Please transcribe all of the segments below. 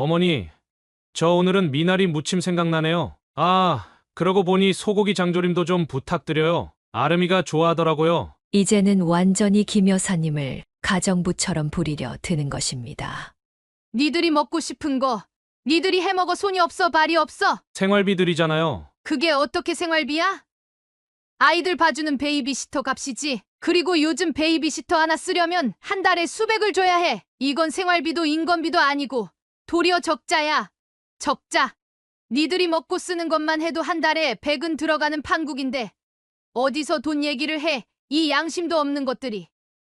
어머니, 저 오늘은 미나리 무침 생각나네요. 아, 그러고 보니 소고기 장조림도 좀 부탁드려요. 아름이가 좋아하더라고요. 이제는 완전히 김 여사님을 가정부처럼 부리려 드는 것입니다. 니들이 먹고 싶은 거 니들이 해먹어. 손이 없어 발이 없어. 생활비들이잖아요. 그게 어떻게 생활비야? 아이들 봐주는 베이비시터 값이지. 그리고 요즘 베이비시터 하나 쓰려면 한 달에 수백을 줘야 해. 이건 생활비도 인건비도 아니고 도리어 적자야. 적자. 니들이 먹고 쓰는 것만 해도 한 달에 100은 들어가는 판국인데 어디서 돈 얘기를 해. 이 양심도 없는 것들이.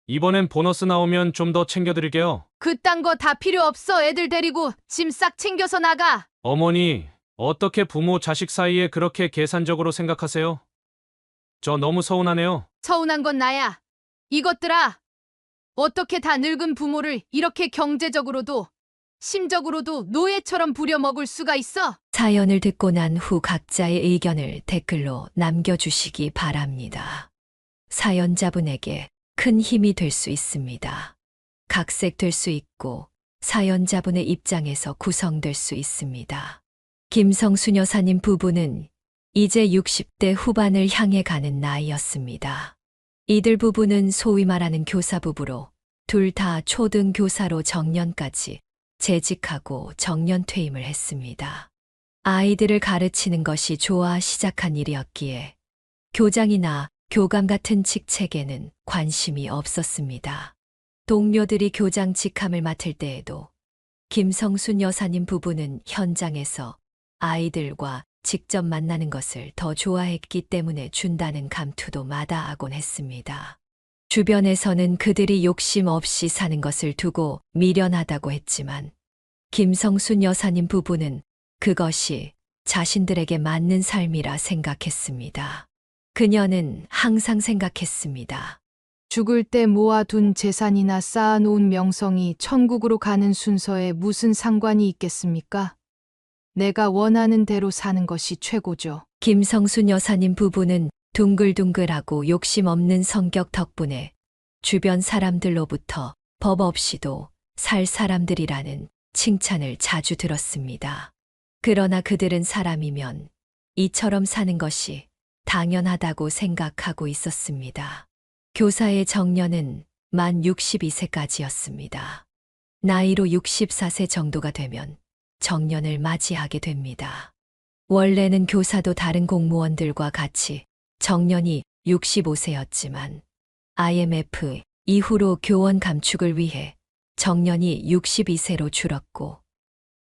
이번엔 보너스 나오면 좀 더 챙겨드릴게요. 그딴 거 다 필요 없어. 애들 데리고 짐 싹 챙겨서 나가. 어머니, 어떻게 부모 자식 사이에 그렇게 계산적으로 생각하세요? 저 너무 서운하네요. 서운한 건 나야. 이것들아, 어떻게 다 늙은 부모를 이렇게 경제적으로도 심적으로도 노예처럼 부려먹을 수가 있어? 사연을 듣고 난 후 각자의 의견을 댓글로 남겨주시기 바랍니다. 사연자분에게 큰 힘이 될 수 있습니다. 각색될 수 있고 사연자분의 입장에서 구성될 수 있습니다. 김성순 여사님 부부는 이제 60대 후반을 향해 가는 나이였습니다. 이들 부부는 소위 말하는 교사 부부로 둘 다 초등교사로 정년까지 재직하고 정년 퇴임을 했습니다. 아이들을 가르치는 것이 좋아 시작한 일이었기에 교장이나 교감 같은 직책에는 관심이 없었습니다. 동료들이 교장 직함을 맡을 때에도 김성순 여사님 부부는 현장에서 아이들과 직접 만나는 것을 더 좋아했기 때문에 준다는 감투도 마다하곤 했습니다. 주변에서는 그들이 욕심 없이 사는 것을 두고 미련하다고 했지만 김성순 여사님 부부는 그것이 자신들에게 맞는 삶이라 생각했습니다. 그녀는 항상 생각했습니다. 죽을 때 모아둔 재산이나 쌓아놓은 명성이 천국으로 가는 순서에 무슨 상관이 있겠습니까? 내가 원하는 대로 사는 것이 최고죠. 김성순 여사님 부부는 둥글둥글하고 욕심 없는 성격 덕분에 주변 사람들로부터 법 없이도 살 사람들이라는 칭찬을 자주 들었습니다. 그러나 그들은 사람이면 이처럼 사는 것이 당연하다고 생각하고 있었습니다. 교사의 정년은 만 62세까지였습니다. 나이로 64세 정도가 되면 정년을 맞이하게 됩니다. 원래는 교사도 다른 공무원들과 같이 정년이 65세였지만 IMF 이후로 교원 감축을 위해 정년이 62세로 줄었고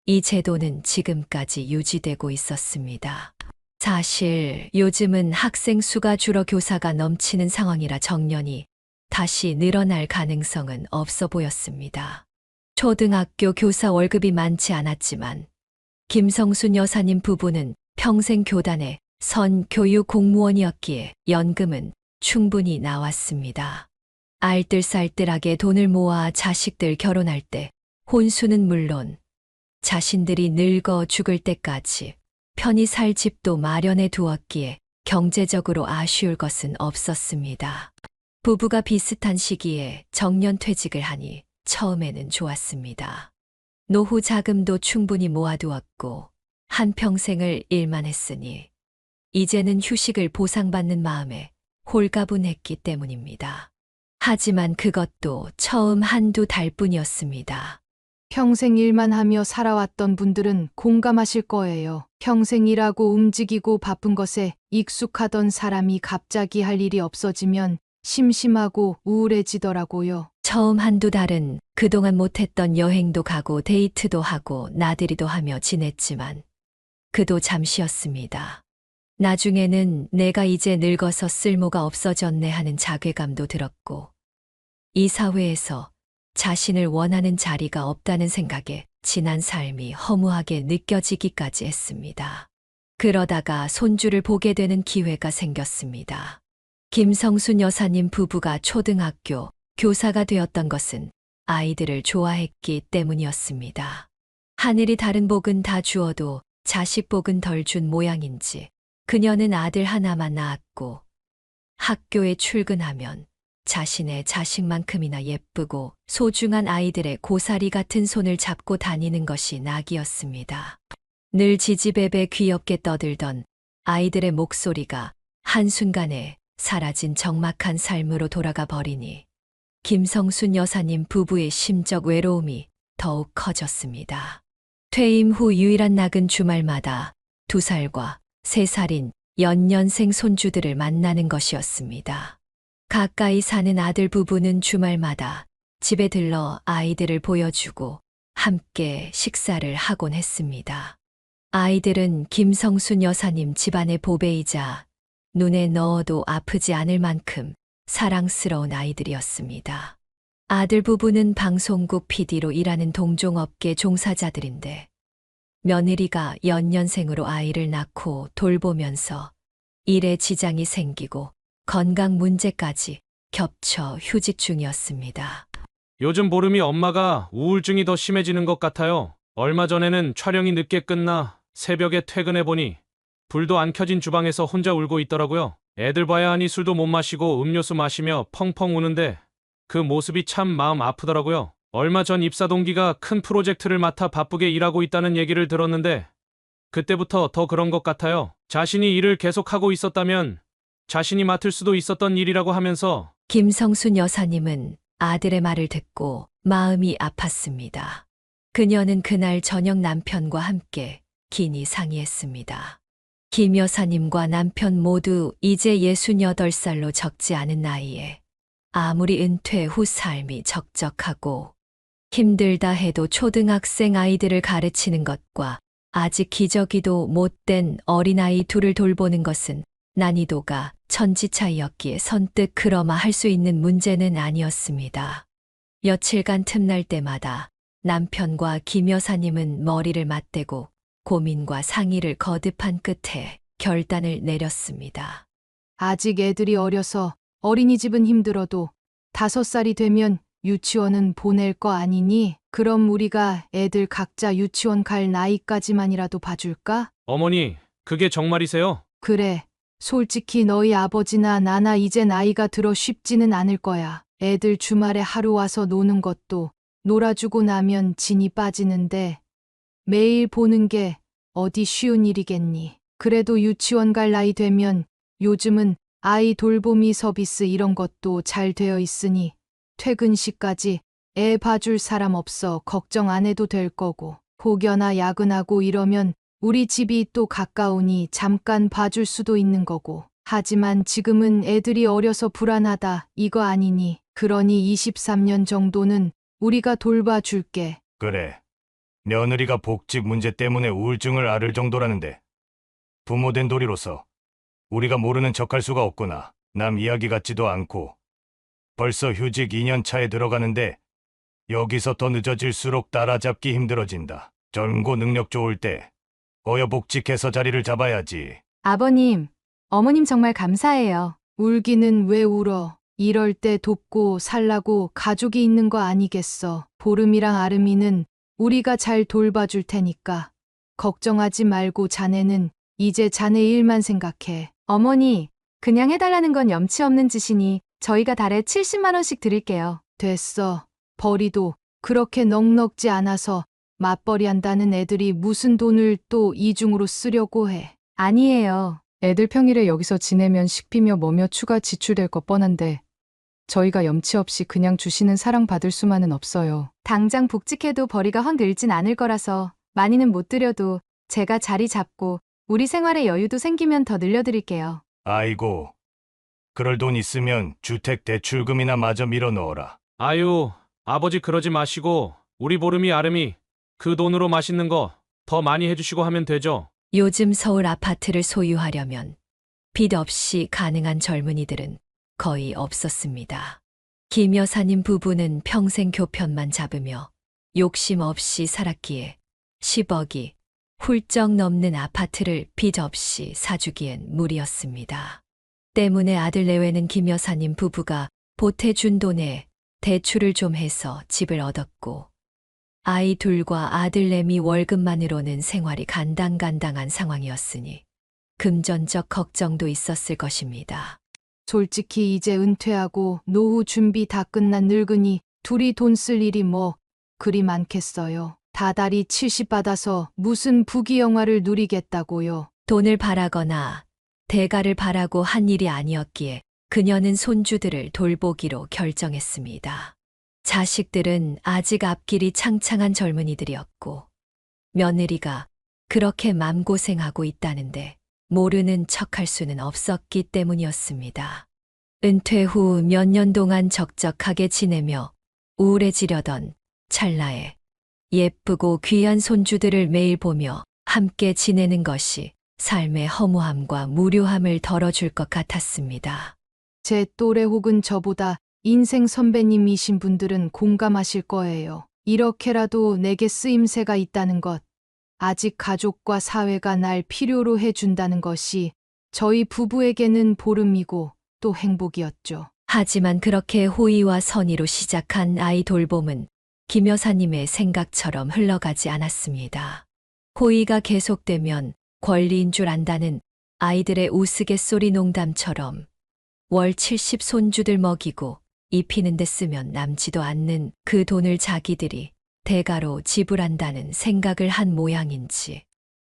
이 제도는 지금까지 유지되고 있었습니다. 사실 요즘은 학생 수가 줄어 교사가 넘치는 상황이라 정년이 다시 늘어날 가능성은 없어 보였습니다. 초등학교 교사 월급이 많지 않았지만 김성순 여사님 부부는 평생 교단의 선 교육 공무원이었기에 연금은 충분히 나왔습니다. 알뜰살뜰하게 돈을 모아 자식들 결혼할 때 혼수는 물론 자신들이 늙어 죽을 때까지 편히 살 집도 마련해 두었기에 경제적으로 아쉬울 것은 없었습니다. 부부가 비슷한 시기에 정년 퇴직을 하니 처음에는 좋았습니다. 노후 자금도 충분히 모아두었고 한평생을 일만 했으니 이제는 휴식을 보상받는 마음에 홀가분했기 때문입니다. 하지만 그것도 처음 한두 달뿐이었습니다. 평생 일만 하며 살아왔던 분들은 공감하실 거예요. 평생 일하고 움직이고 바쁜 것에 익숙하던 사람이 갑자기 할 일이 없어지면 심심하고 우울해지더라고요. 처음 한두 달은 그동안 못했던 여행도 가고 데이트도 하고 나들이도 하며 지냈지만 그도 잠시였습니다. 나중에는 내가 이제 늙어서 쓸모가 없어졌네 하는 자괴감도 들었고 이 사회에서 자신을 원하는 자리가 없다는 생각에 지난 삶이 허무하게 느껴지기까지 했습니다. 그러다가 손주를 보게 되는 기회가 생겼습니다. 김성순 여사님 부부가 초등학교 교사가 되었던 것은 아이들을 좋아했기 때문이었습니다. 하늘이 다른 복은 다 주어도 자식 복은 덜 준 모양인지 그녀는 아들 하나만 낳았고 학교에 출근하면 자신의 자식만큼이나 예쁘고 소중한 아이들의 고사리 같은 손을 잡고 다니는 것이 낙이었습니다. 늘 지지배배 귀엽게 떠들던 아이들의 목소리가 한순간에 사라진 적막한 삶으로 돌아가 버리니 김성순 여사님 부부의 심적 외로움이 더욱 커졌습니다. 퇴임 후 유일한 낙은 주말마다 2살과 3살인 연년생 손주들을 만나는 것이었습니다. 가까이 사는 아들 부부는 주말마다 집에 들러 아이들을 보여주고 함께 식사를 하곤 했습니다. 아이들은 김성순 여사님 집안의 보배이자 눈에 넣어도 아프지 않을 만큼 사랑스러운 아이들이었습니다. 아들 부부는 방송국 PD로 일하는 동종업계 종사자들인데 며느리가 연년생으로 아이를 낳고 돌보면서 일에 지장이 생기고 건강 문제까지 겹쳐 휴직 중이었습니다. 요즘 보름이 엄마가 우울증이 더 심해지는 것 같아요. 얼마 전에는 촬영이 늦게 끝나 새벽에 퇴근해보니 불도 안 켜진 주방에서 혼자 울고 있더라고요. 애들 봐야 하니 술도 못 마시고 음료수 마시며 펑펑 우는데 그 모습이 참 마음 아프더라고요. 얼마 전 입사 동기가 큰 프로젝트를 맡아 바쁘게 일하고 있다는 얘기를 들었는데 그때부터 더 그런 것 같아요. 자신이 일을 계속하고 있었다면 자신이 맡을 수도 있었던 일이라고 하면서 김성순 여사님은 아들의 말을 듣고 마음이 아팠습니다. 그녀는 그날 저녁 남편과 함께 긴히 상의했습니다. 김 여사님과 남편 모두 이제 68살로 적지 않은 나이에 아무리 은퇴 후 삶이 적적하고 힘들다 해도 초등학생 아이들을 가르치는 것과 아직 기저귀도 못된 어린아이 둘을 돌보는 것은 난이도가 천지 차이였기에 선뜻 그러마 할 수 있는 문제는 아니었습니다. 며칠간 틈날 때마다 남편과 김 여사님은 머리를 맞대고 고민과 상의를 거듭한 끝에 결단을 내렸습니다. 아직 애들이 어려서 어린이집은 힘들어도 5살이 되면 유치원은 보낼 거 아니니? 그럼 우리가 애들 각자 유치원 갈 나이까지만이라도 봐줄까? 어머니, 그게 정말이세요? 그래. 솔직히 너희 아버지나 나나 이제 나이가 들어 쉽지는 않을 거야. 애들 주말에 하루 와서 노는 것도 놀아주고 나면 진이 빠지는데 매일 보는 게 어디 쉬운 일이겠니? 그래도 유치원 갈 나이 되면 요즘은 아이 돌보미 서비스 이런 것도 잘 되어 있으니 퇴근 시까지 애 봐줄 사람 없어 걱정 안 해도 될 거고 혹여나 야근하고 이러면 우리 집이 또 가까우니 잠깐 봐줄 수도 있는 거고. 하지만 지금은 애들이 어려서 불안하다 이거 아니니. 그러니 23년 정도는 우리가 돌봐줄게. 그래. 며느리가 복직 문제 때문에 우울증을 앓을 정도라는데 부모된 도리로서 우리가 모르는 척할 수가 없구나. 남 이야기 같지도 않고 벌써 휴직 2년 차에 들어가는데 여기서 더 늦어질수록 따라잡기 힘들어진다. 젊고 능력 좋을 때 어여복직해서 자리를 잡아야지. 아버님, 어머님 정말 감사해요. 울기는 왜 울어? 이럴 때 돕고 살라고 가족이 있는 거 아니겠어. 보름이랑 아름이는 우리가 잘 돌봐줄 테니까. 걱정하지 말고 자네는 이제 자네 일만 생각해. 어머니, 그냥 해달라는 건 염치 없는 짓이니 저희가 달에 70만 원씩 드릴게요. 됐어. 벌이도 그렇게 넉넉지 않아서 맞벌이 한다는 애들이 무슨 돈을 또 이중으로 쓰려고 해. 아니에요. 애들 평일에 여기서 지내면 식비며 뭐며 추가 지출될 거 뻔한데 저희가 염치 없이 그냥 주시는 사랑 받을 수만은 없어요. 당장 복직해도 벌이가 확 늘진 않을 거라서 많이는 못 드려도 제가 자리 잡고 우리 생활에 여유도 생기면 더 늘려드릴게요. 아이고, 그럴 돈 있으면 주택 대출금이나 마저 밀어 넣어라. 아유, 아버지 그러지 마시고 우리 보름이 아름이 그 돈으로 맛있는 거 더 많이 해주시고 하면 되죠. 요즘 서울 아파트를 소유하려면 빚 없이 가능한 젊은이들은 거의 없었습니다. 김 여사님 부부는 평생 교편만 잡으며 욕심 없이 살았기에 10억이 훌쩍 넘는 아파트를 빚 없이 사주기엔 무리였습니다. 때문에 아들 내외는 김 여사님 부부가 보태준 돈에 대출을 좀 해서 집을 얻었고 아이 둘과 아들내미 월급만으로는 생활이 간당간당한 상황이었으니 금전적 걱정도 있었을 것입니다. 솔직히 이제 은퇴하고 노후 준비 다 끝난 늙은이 둘이 돈 쓸 일이 뭐 그리 많겠어요. 다달이 70 받아서 무슨 부귀영화를 누리겠다고요. 돈을 바라거나 대가를 바라고 한 일이 아니었기에 그녀는 손주들을 돌보기로 결정했습니다. 자식들은 아직 앞길이 창창한 젊은이들이었고 며느리가 그렇게 맘고생하고 있다는데 모르는 척할 수는 없었기 때문이었습니다. 은퇴 후 몇 년 동안 적적하게 지내며 우울해지려던 찰나에 예쁘고 귀한 손주들을 매일 보며 함께 지내는 것이 삶의 허무함과 무료함을 덜어줄 것 같았습니다. 제 또래 혹은 저보다 인생 선배님이신 분들은 공감하실 거예요. 이렇게라도 내게 쓰임새가 있다는 것, 아직 가족과 사회가 날 필요로 해준다는 것이 저희 부부에게는 보름이고 또 행복이었죠. 하지만 그렇게 호의와 선의로 시작한 아이 돌봄은 김 여사님의 생각처럼 흘러가지 않았습니다. 호의가 계속되면 권리인 줄 안다는 아이들의 우스갯소리 농담처럼 월 70 손주들 먹이고 입히는 데 쓰면 남지도 않는 그 돈을 자기들이 대가로 지불한다는 생각을 한 모양인지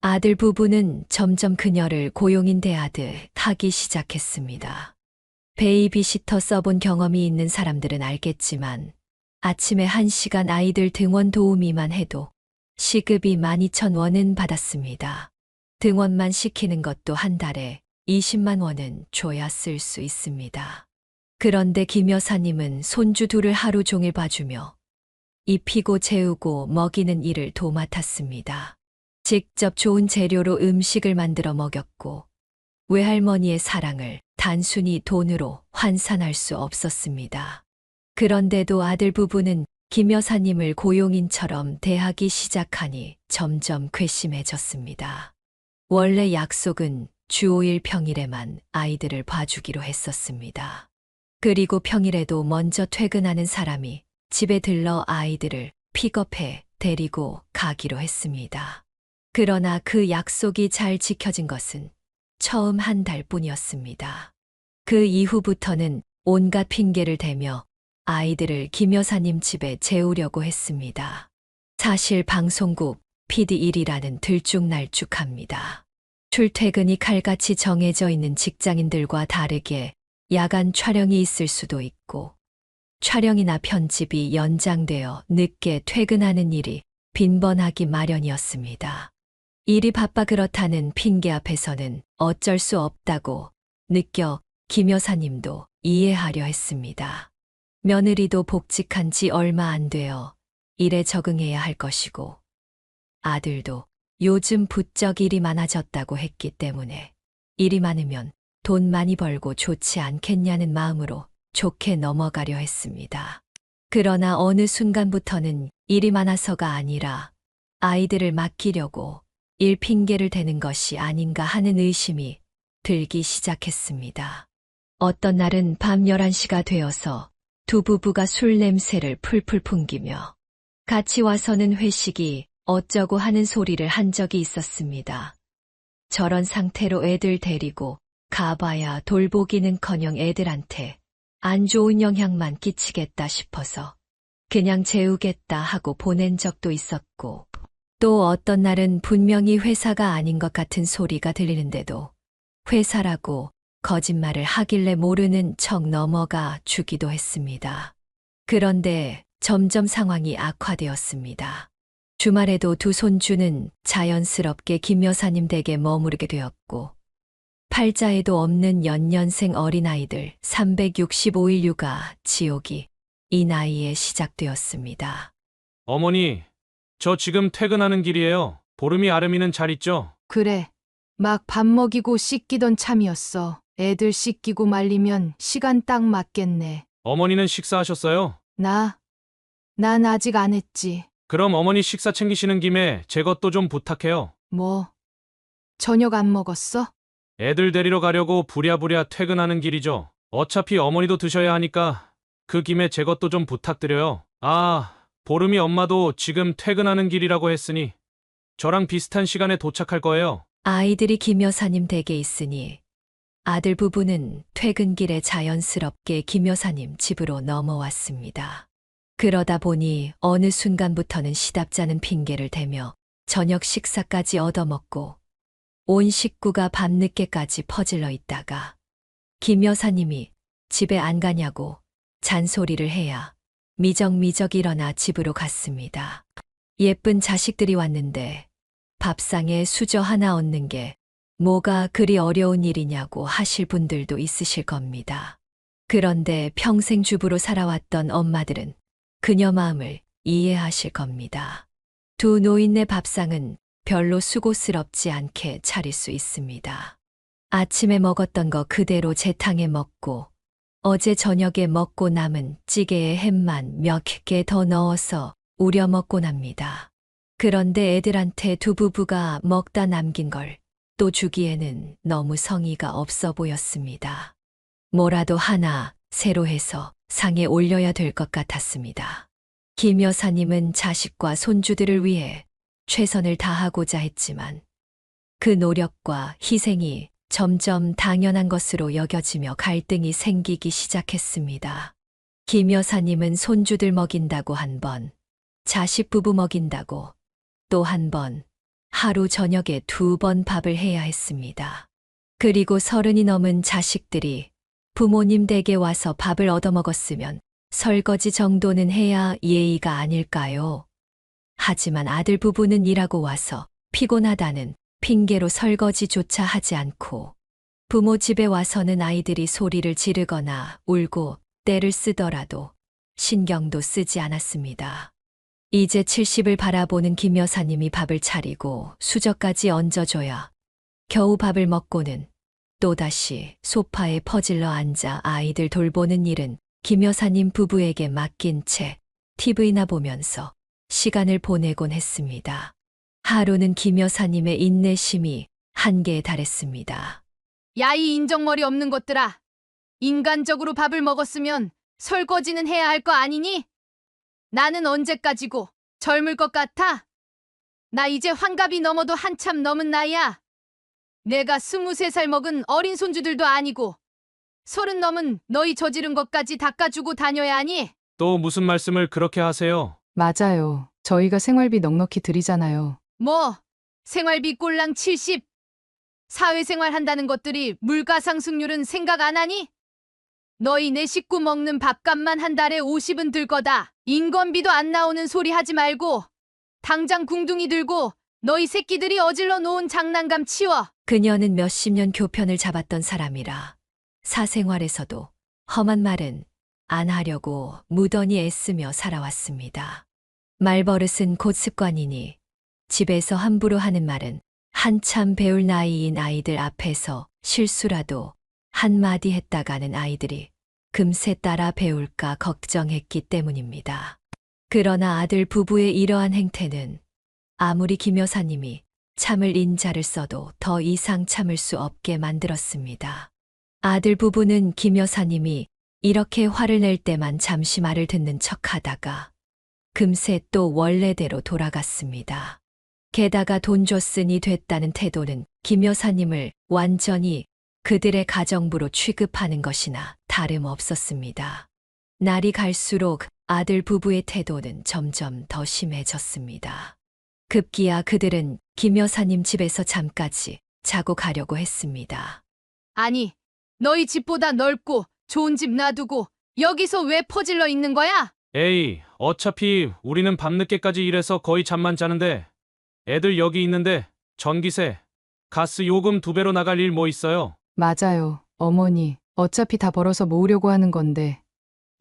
아들 부부는 점점 그녀를 고용인 대하듯 하기 시작했습니다. 베이비시터 써본 경험이 있는 사람들은 알겠지만 아침에 1시간 아이들 등원 도우미만 해도 시급이 12,000원은 받았습니다. 등원만 시키는 것도 한 달에 20만 원은 줘야 쓸 수 있습니다. 그런데 김 여사님은 손주 둘을 하루 종일 봐주며 입히고 재우고 먹이는 일을 도맡았습니다. 직접 좋은 재료로 음식을 만들어 먹였고 외할머니의 사랑을 단순히 돈으로 환산할 수 없었습니다. 그런데도 아들 부부는 김 여사님을 고용인처럼 대하기 시작하니 점점 괘씸해졌습니다. 원래 약속은 주 5일 평일에만 아이들을 봐주기로 했었습니다. 그리고 평일에도 먼저 퇴근하는 사람이 집에 들러 아이들을 픽업해 데리고 가기로 했습니다. 그러나 그 약속이 잘 지켜진 것은 처음 한 달뿐이었습니다. 그 이후부터는 온갖 핑계를 대며 아이들을 김 여사님 집에 재우려고 했습니다. 사실 방송국 PD 일이라는 들쭉날쭉합니다. 출퇴근이 칼같이 정해져 있는 직장인들과 다르게 야간 촬영이 있을 수도 있고 촬영이나 편집이 연장되어 늦게 퇴근하는 일이 빈번하기 마련이었습니다. 일이 바빠 그렇다는 핑계 앞에서는 어쩔 수 없다고 느껴 김 여사님도 이해하려 했습니다. 며느리도 복직한 지 얼마 안 되어 일에 적응해야 할 것이고 아들도 요즘 부쩍 일이 많아졌다고 했기 때문에 일이 많으면 돈 많이 벌고 좋지 않겠냐는 마음으로 좋게 넘어가려 했습니다. 그러나 어느 순간부터는 일이 많아서가 아니라 아이들을 맡기려고 일 핑계를 대는 것이 아닌가 하는 의심이 들기 시작했습니다. 어떤 날은 밤 11시가 되어서 두 부부가 술 냄새를 풀풀 풍기며 같이 와서는 회식이 어쩌고 하는 소리를 한 적이 있었습니다. 저런 상태로 애들 데리고 가봐야 돌보기는커녕 애들한테 안 좋은 영향만 끼치겠다 싶어서 그냥 재우겠다 하고 보낸 적도 있었고 또 어떤 날은 분명히 회사가 아닌 것 같은 소리가 들리는데도 회사라고 거짓말을 하길래 모르는 척 넘어가 주기도 했습니다. 그런데 점점 상황이 악화되었습니다. 주말에도 두 손주는 자연스럽게 김 여사님 댁에 머무르게 되었고 팔자에도 없는 연년생 어린아이들 365일 육아 지옥이 이 나이에 시작되었습니다. 어머니, 저 지금 퇴근하는 길이에요. 보름이 아름이는 잘 있죠? 그래. 막 밥 먹이고 씻기던 참이었어. 애들 씻기고 말리면 시간 딱 맞겠네. 어머니는 식사하셨어요? 난 아직 안 했지. 그럼 어머니 식사 챙기시는 김에 제 것도 좀 부탁해요. 뭐, 저녁 안 먹었어? 애들 데리러 가려고 부랴부랴 퇴근하는 길이죠. 어차피 어머니도 드셔야 하니까 그 김에 제 것도 좀 부탁드려요. 아, 보름이 엄마도 지금 퇴근하는 길이라고 했으니 저랑 비슷한 시간에 도착할 거예요. 아이들이 김 여사님 댁에 있으니 아들 부부는 퇴근길에 자연스럽게 김 여사님 집으로 넘어왔습니다. 그러다 보니 어느 순간부터는 시답잖은 핑계를 대며 저녁 식사까지 얻어먹고 온 식구가 밤늦게까지 퍼질러 있다가 김 여사님이 집에 안 가냐고 잔소리를 해야 미적미적 일어나 집으로 갔습니다. 예쁜 자식들이 왔는데 밥상에 수저 하나 얹는 게 뭐가 그리 어려운 일이냐고 하실 분들도 있으실 겁니다. 그런데 평생 주부로 살아왔던 엄마들은 그녀 마음을 이해하실 겁니다. 두 노인네 밥상은 별로 수고스럽지 않게 차릴 수 있습니다. 아침에 먹었던 거 그대로 재탕에 먹고 어제 저녁에 먹고 남은 찌개에 햄만 몇 개 더 넣어서 우려 먹곤 합니다. 그런데 애들한테 두 부부가 먹다 남긴 걸 또 주기에는 너무 성의가 없어 보였습니다. 뭐라도 하나 새로 해서 상에 올려야 될 것 같았습니다. 김 여사님은 자식과 손주들을 위해 최선을 다하고자 했지만 그 노력과 희생이 점점 당연한 것으로 여겨지며 갈등이 생기기 시작했습니다. 김 여사님은 손주들 먹인다고 한 번, 자식 부부 먹인다고 또 한 번, 하루 저녁에 2번 밥을 해야 했습니다. 그리고 30이 넘은 자식들이 부모님 댁에 와서 밥을 얻어먹었으면 설거지 정도는 해야 예의가 아닐까요? 하지만 아들 부부는 일하고 와서 피곤하다는 핑계로 설거지조차 하지 않고 부모 집에 와서는 아이들이 소리를 지르거나 울고 떼를 쓰더라도 신경도 쓰지 않았습니다. 이제 70을 바라보는 김 여사님이 밥을 차리고 수저까지 얹어줘야 겨우 밥을 먹고는 또다시 소파에 퍼질러 앉아 아이들 돌보는 일은 김 여사님 부부에게 맡긴 채 TV나 보면서 시간을 보내곤 했습니다. 하루는 김 여사님의 인내심이 한계에 달했습니다. 야, 이 인정머리 없는 것들아. 인간적으로 밥을 먹었으면 설거지는 해야 할 거 아니니? 나는 언제까지고 젊을 것 같아? 나 이제 환갑이 넘어도 한참 넘은 나이야. 내가 23살 먹은 어린 손주들도 아니고 30 넘은 너희 저지른 것까지 닦아주고 다녀야 하니? 또 무슨 말씀을 그렇게 하세요? 맞아요. 저희가 생활비 넉넉히 드리잖아요. 뭐 생활비 꼴랑 70. 사회생활 한다는 것들이 물가 상승률은 생각 안 하니? 너희 내 식구 먹는 밥값만 한 달에 50은 들 거다. 인건비도 안 나오는 소리 하지 말고 당장 궁둥이 들고 너희 새끼들이 어질러 놓은 장난감 치워. 그녀는 몇십 년 교편을 잡았던 사람이라 사생활에서도 험한 말은 안 하려고 무던히 애쓰며 살아왔습니다. 말버릇은 곧 습관이니 집에서 함부로 하는 말은 한참 배울 나이인 아이들 앞에서 실수라도 한마디 했다가는 아이들이 금세 따라 배울까 걱정했기 때문입니다. 그러나 아들 부부의 이러한 행태는 아무리 김 여사님이 참을 인자를 써도 더 이상 참을 수 없게 만들었습니다. 아들 부부는 김 여사님이 이렇게 화를 낼 때만 잠시 말을 듣는 척하다가 금세 또 원래대로 돌아갔습니다. 게다가 돈 줬으니 됐다는 태도는 김 여사님을 완전히 그들의 가정부로 취급하는 것이나 다름없었습니다. 날이 갈수록 아들 부부의 태도는 점점 더 심해졌습니다. 급기야 그들은 김 여사님 집에서 잠까지 자고 가려고 했습니다. 아니, 너희 집보다 넓고 좋은 집 놔두고 여기서 왜 퍼질러 있는 거야? 에이, 어차피 우리는 밤늦게까지 일해서 거의 잠만 자는데 애들 여기 있는데 전기세, 가스 요금 2배로 나갈 일 뭐 있어요? 맞아요. 어머니, 어차피 다 벌어서 모으려고 하는 건데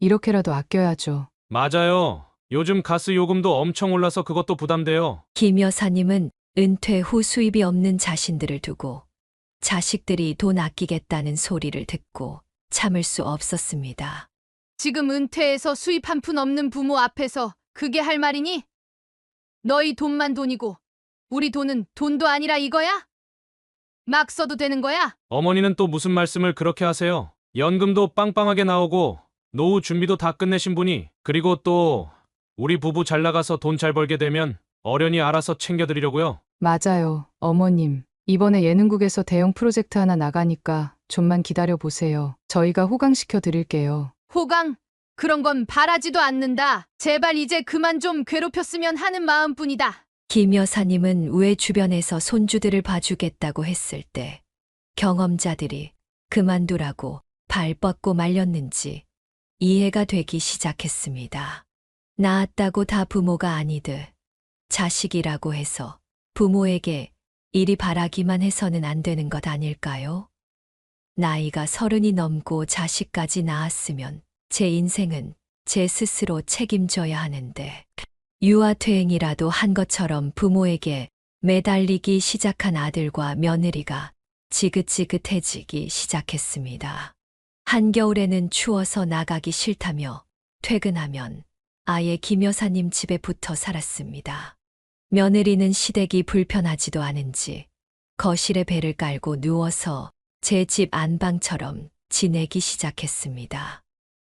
이렇게라도 아껴야죠. 맞아요. 요즘 가스 요금도 엄청 올라서 그것도 부담돼요. 김 여사님은 은퇴 후 수입이 없는 자신들을 두고 자식들이 돈 아끼겠다는 소리를 듣고 참을 수 없었습니다. 지금 은퇴해서 수입 한 푼 없는 부모 앞에서 그게 할 말이니? 너희 돈만 돈이고 우리 돈은 돈도 아니라 이거야? 막 써도 되는 거야? 어머니는 또 무슨 말씀을 그렇게 하세요? 연금도 빵빵하게 나오고 노후 준비도 다 끝내신 분이, 그리고 또 우리 부부 잘 나가서 돈 잘 벌게 되면 어련히 알아서 챙겨드리려고요. 맞아요. 어머님, 이번에 예능국에서 대형 프로젝트 하나 나가니까 좀만 기다려 보세요. 저희가 호강시켜 드릴게요. 호강? 그런 건 바라지도 않는다. 제발 이제 그만 좀 괴롭혔으면 하는 마음뿐이다. 김 여사님은 왜 주변에서 손주들을 봐주겠다고 했을 때 경험자들이 그만두라고 발 뻗고 말렸는지 이해가 되기 시작했습니다. 낳았다고 다 부모가 아니듯 자식이라고 해서 부모에게 이리 바라기만 해서는 안 되는 것 아닐까요? 나이가 30이 넘고 자식까지 낳았으면 제 인생은 제 스스로 책임져야 하는데 유아퇴행이라도 한 것처럼 부모에게 매달리기 시작한 아들과 며느리가 지긋지긋해지기 시작했습니다. 한겨울에는 추워서 나가기 싫다며 퇴근하면 아예 김 여사님 집에 붙어 살았습니다. 며느리는 시댁이 불편하지도 않은지 거실에 배를 깔고 누워서 제 집 안방처럼 지내기 시작했습니다.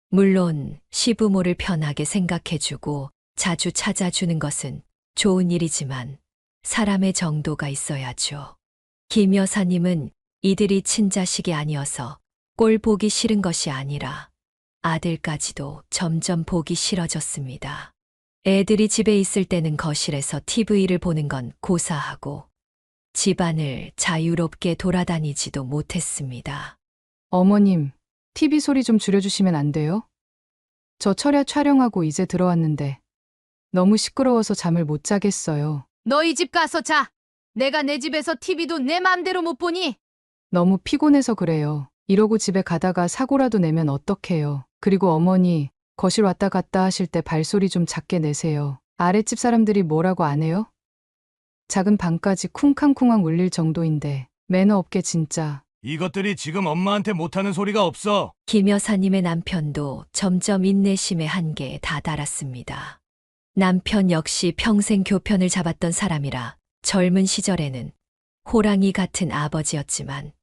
물론 시부모를 편하게 생각해주고 자주 찾아주는 것은 좋은 일이지만 사람의 정도가 있어야죠. 김 여사님은 이들이 친자식이 아니어서 꼴 보기 싫은 것이 아니라 아들까지도 점점 보기 싫어졌습니다. 애들이 집에 있을 때는 거실에서 TV를 보는 건 고사하고 집안을 자유롭게 돌아다니지도 못했습니다. 어머님, TV 소리 좀 줄여주시면 안 돼요? 저 철야 촬영하고 이제 들어왔는데 너무 시끄러워서 잠을 못 자겠어요. 너희 집 가서 자. 내가 내 집에서 TV도 내 맘대로 못 보니? 너무 피곤해서 그래요. 이러고 집에 가다가 사고라도 내면 어떡해요. 그리고 어머니, 거실 왔다 갔다 하실 때 발소리 좀 작게 내세요. 아랫집 사람들이 뭐라고 안 해요? 작은 방까지 쿵쾅쿵쾅 울릴 정도인데 매너 없게 진짜. 이것들이 지금 엄마한테 못하는 소리가 없어. 김 여사님의 남편도 점점 인내심의 한계에 다다랐습니다. 남편 역시 평생 교편을 잡았던 사람이라 젊은 시절에는 호랑이 같은 아버지였지만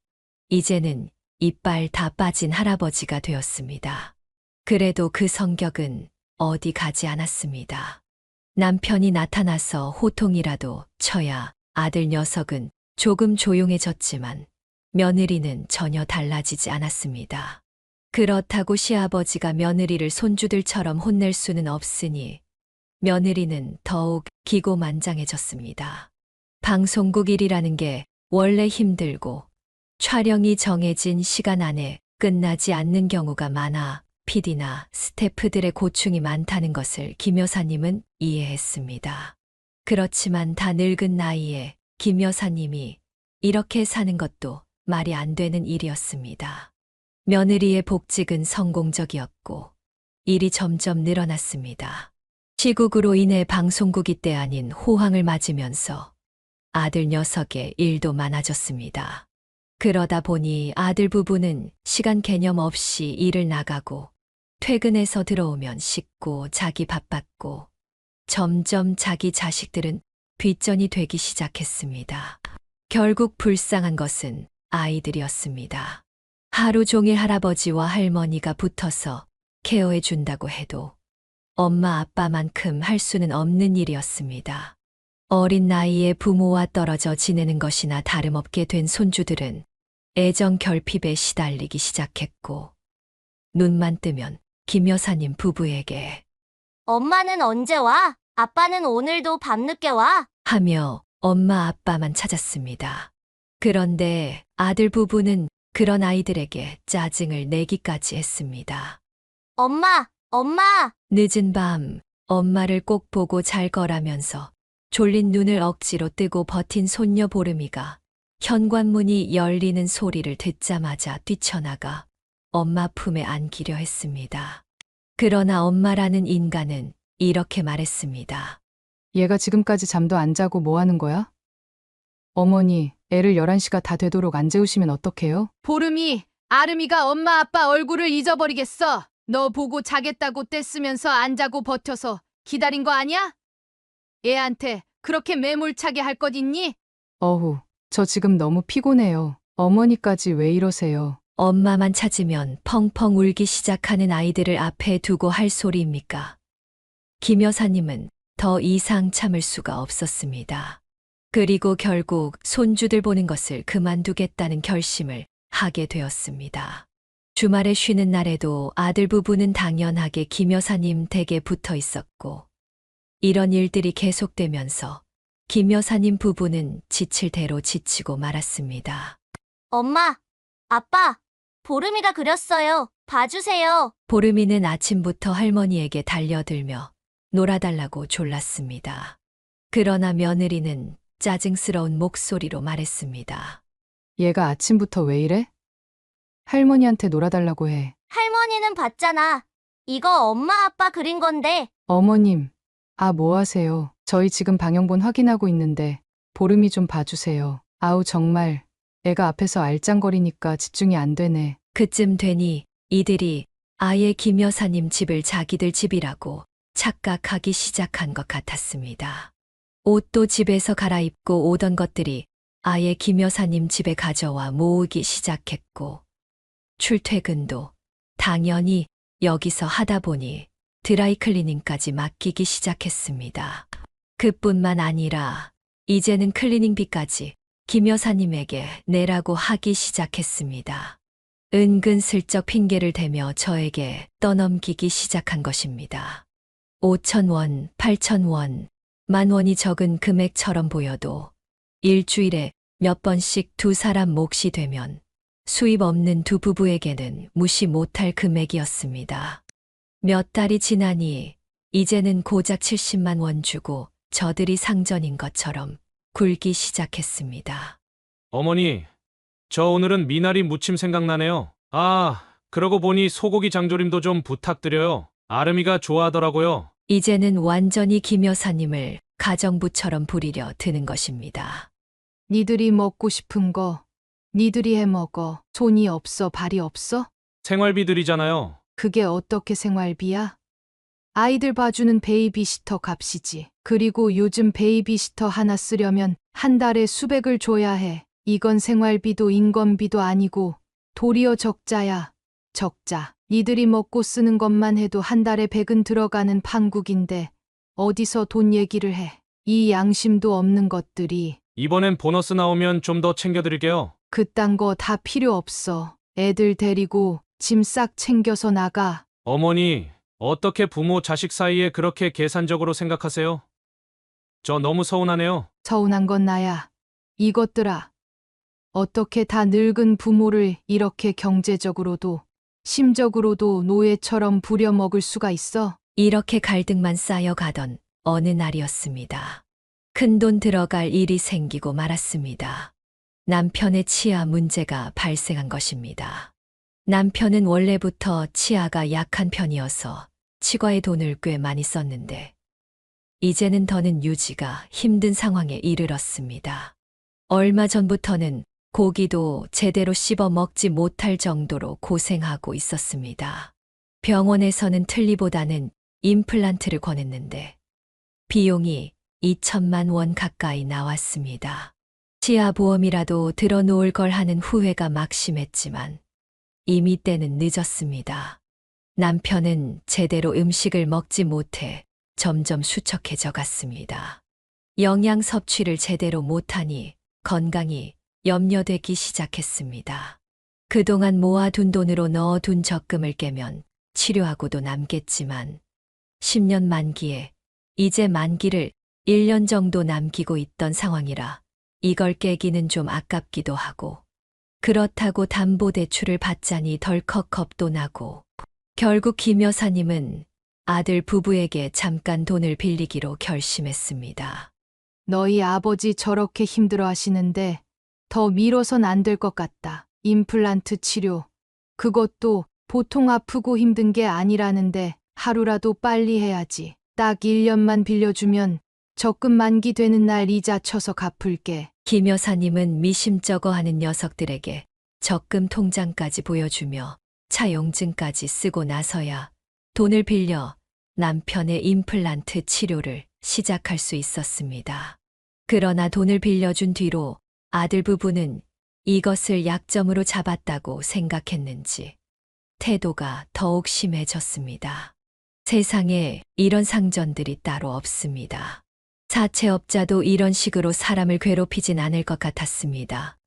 이제는 이빨 다 빠진 할아버지가 되었습니다. 그래도 그 성격은 어디 가지 않았습니다. 남편이 나타나서 호통이라도 쳐야 아들 녀석은 조금 조용해졌지만 며느리는 전혀 달라지지 않았습니다. 그렇다고 시아버지가 며느리를 손주들처럼 혼낼 수는 없으니 며느리는 더욱 기고만장해졌습니다. 방송국 일이라는 게 원래 힘들고 촬영이 정해진 시간 안에 끝나지 않는 경우가 많아 PD나 스태프들의 고충이 많다는 것을 김 여사님은 이해했습니다. 그렇지만 다 늙은 나이에 김 여사님이 이렇게 사는 것도 말이 안 되는 일이었습니다. 며느리의 복직은 성공적이었고 일이 점점 늘어났습니다. 시국으로 인해 방송국이 때 아닌 호황을 맞으면서 아들 녀석의 일도 많아졌습니다. 그러다 보니 아들 부부는 시간 개념 없이 일을 나가고 퇴근해서 들어오면 씻고 자기 바빴고 점점 자기 자식들은 뒷전이 되기 시작했습니다. 결국 불쌍한 것은 아이들이었습니다. 하루 종일 할아버지와 할머니가 붙어서 케어해 준다고 해도 엄마 아빠만큼 할 수는 없는 일이었습니다. 어린 나이에 부모와 떨어져 지내는 것이나 다름없게 된 손주들은 애정 결핍에 시달리기 시작했고 눈만 뜨면 김 여사님 부부에게 엄마는 언제 와? 아빠는 오늘도 밤늦게 와? 하며 엄마 아빠만 찾았습니다. 그런데 아들 부부는 그런 아이들에게 짜증을 내기까지 했습니다. 엄마, 엄마! 늦은 밤 엄마를 꼭 보고 잘 거라면서 졸린 눈을 억지로 뜨고 버틴 손녀 보름이가 현관문이 열리는 소리를 듣자마자 뛰쳐나가 엄마 품에 안기려 했습니다. 그러나 엄마라는 인간은 이렇게 말했습니다. 얘가 지금까지 잠도 안 자고 뭐 하는 거야? 어머니, 애를 11시가 다 되도록 안 재우시면 어떡해요? 보름이, 아름이가 엄마 아빠 얼굴을 잊어버리겠어. 너 보고 자겠다고 떼쓰면서 안 자고 버텨서 기다린 거 아니야? 애한테 그렇게 매몰차게 할 것 있니? 어후, 저 지금 너무 피곤해요. 어머니까지 왜 이러세요? 엄마만 찾으면 펑펑 울기 시작하는 아이들을 앞에 두고 할 소리입니까? 김 여사님은 더 이상 참을 수가 없었습니다. 그리고 결국 손주들 보는 것을 그만두겠다는 결심을 하게 되었습니다. 주말에 쉬는 날에도 아들 부부는 당연하게 김 여사님 댁에 붙어 있었고, 이런 일들이 계속되면서 김 여사님 부부는 지칠 대로 지치고 말았습니다. 엄마, 아빠, 보름이가 그렸어요. 봐주세요. 보름이는 아침부터 할머니에게 달려들며 놀아달라고 졸랐습니다. 그러나 며느리는 짜증스러운 목소리로 말했습니다. 얘가 아침부터 왜 이래? 할머니한테 놀아달라고 해. 할머니는 봤잖아. 이거 엄마 아빠 그린 건데. 어머님, 뭐 하세요? 저희 지금 방영본 확인하고 있는데 보름이 좀 봐주세요. 아우 정말 애가 앞에서 알짱거리니까 집중이 안 되네. 그쯤 되니 이들이 아예 김 여사님 집을 자기들 집이라고 착각하기 시작한 것 같았습니다. 옷도 집에서 갈아입고 오던 것들이 아예 김 여사님 집에 가져와 모으기 시작했고, 출퇴근도 당연히 여기서 하다 보니 드라이클리닝까지 맡기기 시작했습니다. 그뿐만 아니라 이제는 클리닝비까지 김 여사님에게 내라고 하기 시작했습니다. 은근슬쩍 핑계를 대며 저에게 떠넘기기 시작한 것입니다. 5,000원, 8,000원, 10,000원이 적은 금액처럼 보여도 일주일에 몇 번씩 두 사람 몫이 되면 수입 없는 두 부부에게는 무시 못할 금액이었습니다. 몇 달이 지나니 이제는 고작 70만 원 주고 저들이 상전인 것처럼 굴기 시작했습니다. 어머니, 저 오늘은 미나리 무침 생각나네요. 그러고 보니 소고기 장조림도 좀 부탁드려요. 아름이가 좋아하더라고요. 이제는 완전히 김 여사님을 가정부처럼 부리려 드는 것입니다. 니들이 먹고 싶은 거 니들이 해 먹어. 손이 없어, 발이 없어? 생활비들이잖아요. 그게 어떻게 생활비야? 아이들 봐주는 베이비시터 값이지. 그리고 요즘 베이비시터 하나 쓰려면 한 달에 수백을 줘야 해. 이건 생활비도 인건비도 아니고 도리어 적자야. 적자. 니들이 먹고 쓰는 것만 해도 한 달에 100은 들어가는 판국인데 어디서 돈 얘기를 해. 이 양심도 없는 것들이. 이번엔 보너스 나오면 좀 더 챙겨드릴게요. 그딴 거 다 필요 없어. 애들 데리고 짐 싹 챙겨서 나가. 어머니, 어떻게 부모 자식 사이에 그렇게 계산적으로 생각하세요? 저 너무 서운하네요. 서운한 건 나야. 이것들아. 어떻게 다 늙은 부모를 이렇게 경제적으로도 심적으로도 노예처럼 부려먹을 수가 있어? 이렇게 갈등만 쌓여가던 어느 날이었습니다. 큰돈 들어갈 일이 생기고 말았습니다. 남편의 치아 문제가 발생한 것입니다. 남편은 원래부터 치아가 약한 편이어서 치과에 돈을 꽤 많이 썼는데 이제는 더는 유지가 힘든 상황에 이르렀습니다. 얼마 전부터는 고기도 제대로 씹어 먹지 못할 정도로 고생하고 있었습니다. 병원에서는 틀니보다는 임플란트를 권했는데 비용이 2천만 원 가까이 나왔습니다. 치아보험이라도 들어놓을 걸 하는 후회가 막심했지만 이미 때는 늦었습니다. 남편은 제대로 음식을 먹지 못해 점점 수척해져 갔습니다. 영양 섭취를 제대로 못하니 건강이 염려되기 시작했습니다. 그동안 모아둔 돈으로 넣어둔 적금을 깨면 치료하고도 남겠지만 10년 만기에 이제 만기를 1년 정도 남기고 있던 상황이라 이걸 깨기는 좀 아깝기도 하고 그렇다고 담보대출을 받자니 덜컥 겁도 나고 결국 김 여사님은 아들 부부에게 잠깐 돈을 빌리기로 결심했습니다. 너희 아버지 저렇게 힘들어 하시는데 더 미뤄선 안 될 것 같다. 임플란트 치료. 그것도 보통 아프고 힘든 게 아니라는데 하루라도 빨리 해야지. 딱 1년만 빌려주면 적금 만기 되는 날 이자 쳐서 갚을게. 김 여사님은 미심쩍어하는 녀석들에게 적금 통장까지 보여주며 차용증까지 쓰고 나서야 돈을 빌려 남편의 임플란트 치료를 시작할 수 있었습니다. 그러나 돈을 빌려준 뒤로 아들 부부는 이것을 약점으로 잡았다고 생각했는지 태도가 더욱 심해졌습니다. 세상에 이런 상전들이 따로 없습니다. 사채업자도 이런 식으로 사람을 괴롭히진 않을 것 같았습니다.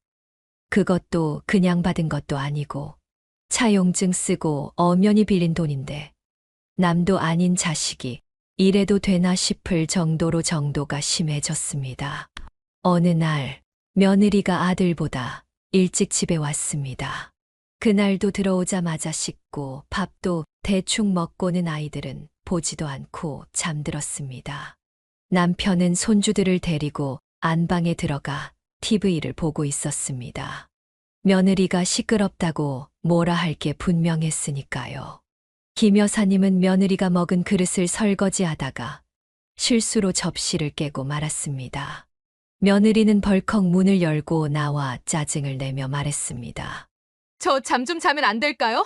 그것도 그냥 받은 것도 아니고 차용증 쓰고 엄연히 빌린 돈인데 남도 아닌 자식이 이래도 되나 싶을 정도로 정도가 심해졌습니다. 어느 날 며느리가 아들보다 일찍 집에 왔습니다. 그날도 들어오자마자 씻고 밥도 대충 먹고는 아이들은 보지도 않고 잠들었습니다. 남편은 손주들을 데리고 안방에 들어가 TV를 보고 있었습니다. 며느리가 시끄럽다고 뭐라 할 게 분명했으니까요. 김 여사님은 며느리가 먹은 그릇을 설거지하다가 실수로 접시를 깨고 말았습니다. 며느리는 벌컥 문을 열고 나와 짜증을 내며 말했습니다. 저 잠 좀 자면 안 될까요?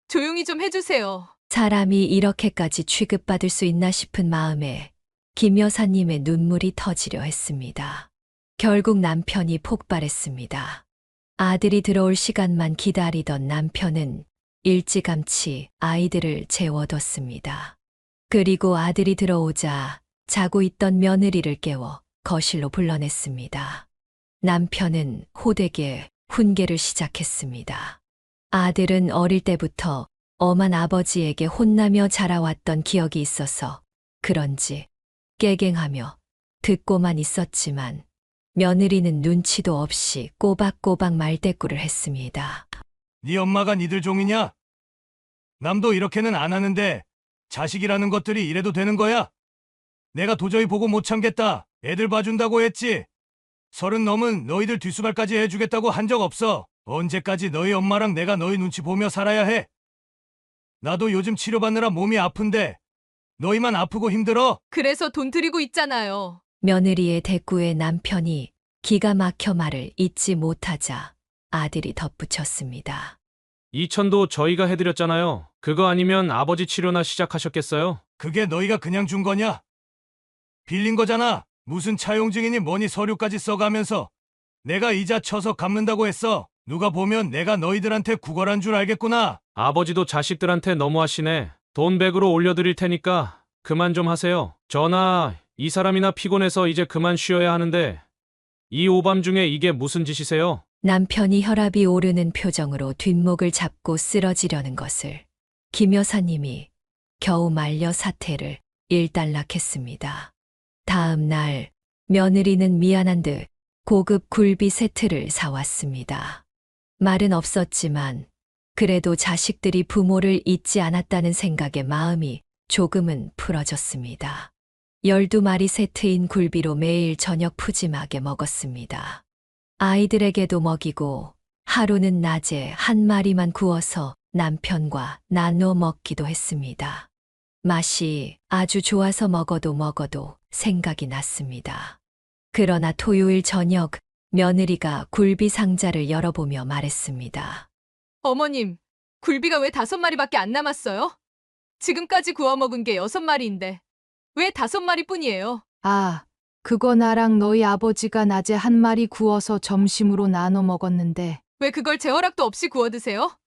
조용히 좀 해주세요. 사람이 이렇게까지 취급받을 수 있나 싶은 마음에 김 여사님의 눈물이 터지려 했습니다. 결국 남편이 폭발했습니다. 아들이 들어올 시간만 기다리던 남편은 일찌감치 아이들을 재워뒀습니다. 그리고 아들이 들어오자 자고 있던 며느리를 깨워 거실로 불러냈습니다. 남편은 호되게 훈계를 시작했습니다. 아들은 어릴 때부터 엄한 아버지에게 혼나며 자라왔던 기억이 있어서 그런지 깨갱하며 듣고만 있었지만 며느리는 눈치도 없이 꼬박꼬박 말대꾸를 했습니다. 네 엄마가 니들 종이냐? 남도 이렇게는 안 하는데 자식이라는 것들이 이래도 되는 거야? 내가 도저히 보고 못 참겠다. 애들 봐준다고 했지. 30 넘은 너희들 뒷수발까지 해주겠다고 한 적 없어. 언제까지 너희 엄마랑 내가 너희 눈치 보며 살아야 해? 나도 요즘 치료받느라 몸이 아픈데 너희만 아프고 힘들어? 그래서 돈 드리고 있잖아요. 며느리의 대꾸에 남편이 기가 막혀 말을 잇지 못하자 아들이 덧붙였습니다. 2천도 저희가 해드렸잖아요. 그거 아니면 아버지 치료나 시작하셨겠어요? 그게 너희가 그냥 준 거냐? 빌린 거잖아. 무슨 차용증이니 뭐니 서류까지 써가면서 내가 이자 쳐서 갚는다고 했어. 누가 보면 내가 너희들한테 구걸한 줄 알겠구나. 아버지도 자식들한테 너무하시네. 돈 100으로 올려드릴 테니까 그만 좀 하세요. 전하, 이 사람이나 피곤해서 이제 그만 쉬어야 하는데 이 오밤중에 이게 무슨 짓이세요? 남편이 혈압이 오르는 표정으로 뒷목을 잡고 쓰러지려는 것을 김 여사님이 겨우 말려 사태를 일단락했습니다. 다음 날 며느리는 미안한 듯 고급 굴비 세트를 사왔습니다. 말은 없었지만 그래도 자식들이 부모를 잊지 않았다는 생각에 마음이 조금은 풀어졌습니다. 12마리 세트인 굴비로 매일 저녁 푸짐하게 먹었습니다. 아이들에게도 먹이고 하루는 낮에 한 마리만 구워서 남편과 나눠 먹기도 했습니다. 맛이 아주 좋아서 먹어도 생각이 났습니다. 그러나 토요일 저녁 며느리가 굴비 상자를 열어보며 말했습니다. 어머님, 굴비가 왜 5마리밖에 안 남았어요? 지금까지 구워 먹은 게 6마리인데 왜 5마리뿐이에요? 아, 그거 나랑 너희 아버지가 낮에 한 마리 구워서 점심으로 나눠 먹었는데 왜 그걸 제 허락도 없이 구워 드세요?